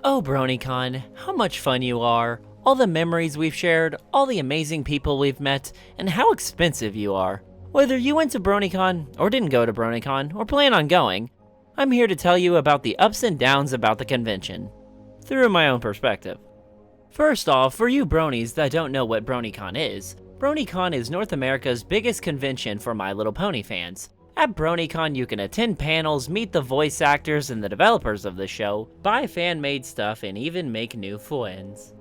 Oh, BronyCon, how much fun you are, all the memories we've shared, all the amazing people we've met, and how expensive you are. Whether you went to BronyCon, or didn't go to BronyCon, or plan on going, I'm here to tell you about the ups and downs about the convention, through my own perspective. First off, for you bronies that don't know what BronyCon is North America's biggest convention for My Little Pony fans. At BronyCon, you can attend panels, meet the voice actors and the developers of the show, buy fan-made stuff, and even make new friends.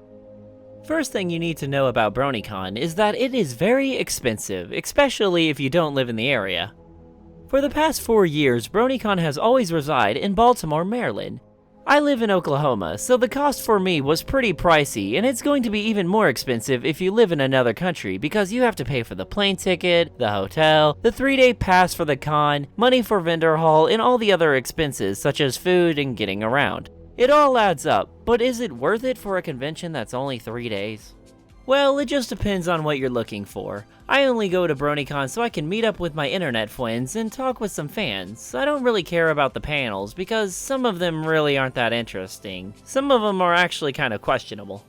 First thing you need to know about BronyCon is that it is very expensive, especially if you don't live in the area. For the past 4 years, BronyCon has always resided in Baltimore, Maryland. I live in Oklahoma, so the cost for me was pretty pricey, and it's going to be even more expensive if you live in another country because you have to pay for the plane ticket, the hotel, the 3-day pass for the con, money for vendor hall, and all the other expenses such as food and getting around. It all adds up, but is it worth it for a convention that's only 3 days? Well, it just depends on what you're looking for. I only go to BronyCon so I can meet up with my internet friends and talk with some fans. I don't really care about the panels because some of them really aren't that interesting. Some of them are actually kind of questionable.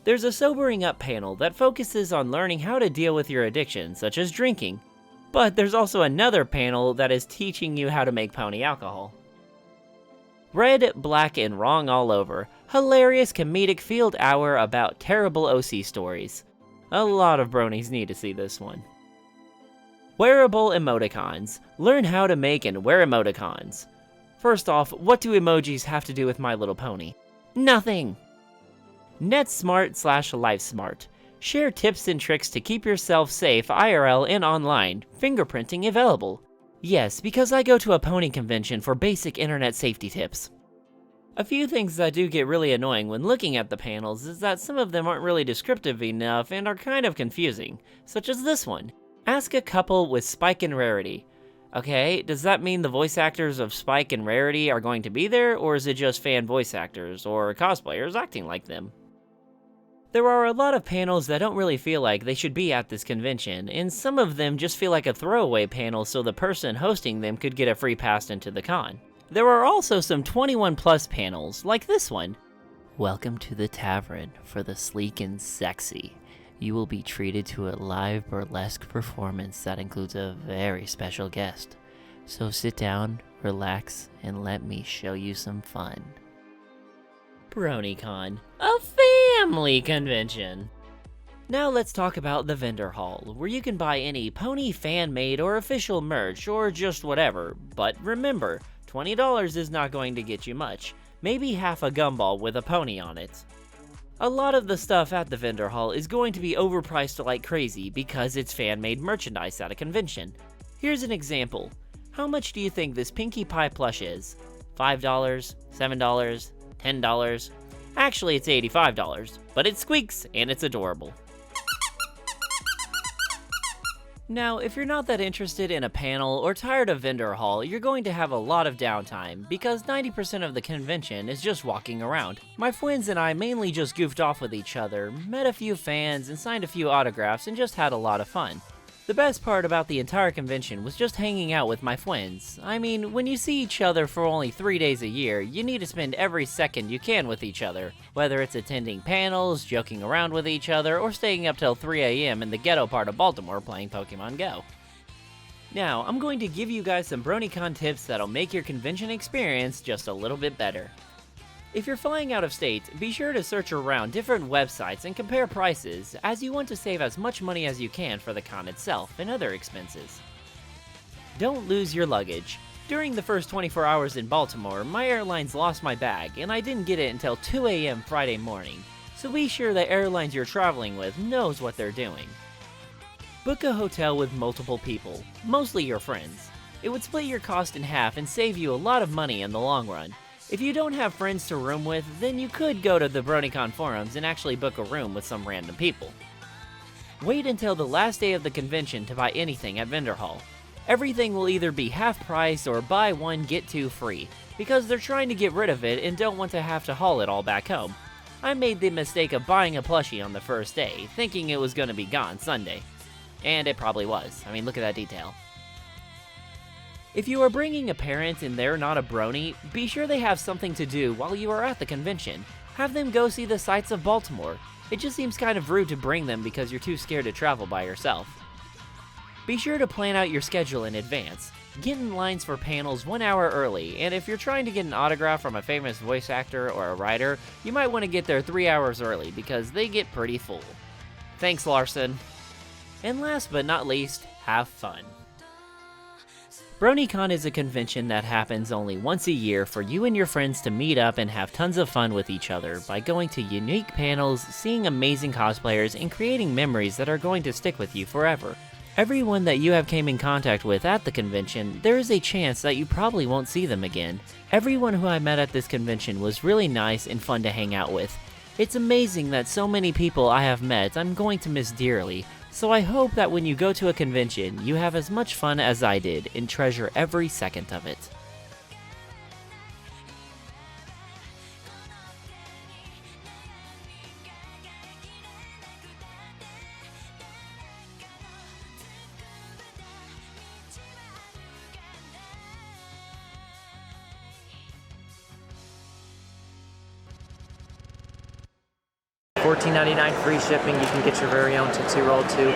There's a sobering up panel that focuses on learning how to deal with your addiction, such as drinking. But there's also another panel that is teaching you how to make pony alcohol. Red, Black, and Wrong All Over. Hilarious comedic field hour about terrible OC stories. A lot of bronies need to see this one. Wearable Emoticons. Learn how to make and wear emoticons. First off, what do emojis have to do with My Little Pony? Nothing! NetSmart/LifeSmart. Share tips and tricks to keep yourself safe IRL and online. Fingerprinting available. Yes, because I go to a pony convention for basic internet safety tips. A few things that do get really annoying when looking at the panels is that some of them aren't really descriptive enough and are kind of confusing, such as this one. Ask a couple with Spike and Rarity. Okay, does that mean the voice actors of Spike and Rarity are going to be there, or is it just fan voice actors or cosplayers acting like them? There are a lot of panels that don't really feel like they should be at this convention, and some of them just feel like a throwaway panel so the person hosting them could get a free pass into the con. There are also some 21 plus panels, like this one. Welcome to the tavern for the sleek and sexy. You will be treated to a live burlesque performance that includes a very special guest. So sit down, relax, and let me show you some fun. BronyCon, a family convention. Now let's talk about the vendor hall, where you can buy any pony fan-made or official merch or just whatever, but remember, $20 is not going to get you much, maybe half a gumball with a pony on it. A lot of the stuff at the vendor hall is going to be overpriced like crazy because it's fan-made merchandise at a convention. Here's an example. How much do you think this Pinkie Pie plush is? $5? $7? $10? Actually, it's $85, but it squeaks and it's adorable. Now, if you're not that interested in a panel or tired of vendor hall, you're going to have a lot of downtime because 90% of the convention is just walking around. My friends and I mainly just goofed off with each other, met a few fans and signed a few autographs and just had a lot of fun. The best part about the entire convention was just hanging out with my friends. I mean, when you see each other for only 3 days a year, you need to spend every second you can with each other, whether it's attending panels, joking around with each other, or staying up till 3 a.m. in the ghetto part of Baltimore playing Pokemon Go. Now, I'm going to give you guys some BronyCon tips that'll make your convention experience just a little bit better. If you're flying out of state, be sure to search around different websites and compare prices, as you want to save as much money as you can for the con itself and other expenses. Don't lose your luggage. During the first 24 hours in Baltimore, my airlines lost my bag and I didn't get it until 2 a.m. Friday morning, so be sure the airlines you're traveling with knows what they're doing. Book a hotel with multiple people, mostly your friends. It would split your cost in half and save you a lot of money in the long run. If you don't have friends to room with, then you could go to the BronyCon forums and actually book a room with some random people. Wait until the last day of the convention to buy anything at vendor hall. Everything will either be half price or buy one get two free, because they're trying to get rid of it and don't want to have to haul it all back home. I made the mistake of buying a plushie on the first day, thinking it was going to be gone Sunday. And it probably was. I mean, look at that detail. If you are bringing a parent and they're not a brony, be sure they have something to do while you are at the convention. Have them go see the sights of Baltimore. It just seems kind of rude to bring them because you're too scared to travel by yourself. Be sure to plan out your schedule in advance. Get in lines for panels 1 hour early, and if you're trying to get an autograph from a famous voice actor or a writer, you might want to get there 3 hours early because they get pretty full. Thanks, Larson. And last but not least, have fun. BronyCon is a convention that happens only once a year for you and your friends to meet up and have tons of fun with each other by going to unique panels, seeing amazing cosplayers, and creating memories that are going to stick with you forever. Everyone that you have came in contact with at the convention, there is a chance that you probably won't see them again. Everyone who I met at this convention was really nice and fun to hang out with. It's amazing that so many people I have met I'm going to miss dearly, so I hope that when you go to a convention, you have as much fun as I did and treasure every second of it. $14.99 free shipping. You can get your very own Tootsie Roll too.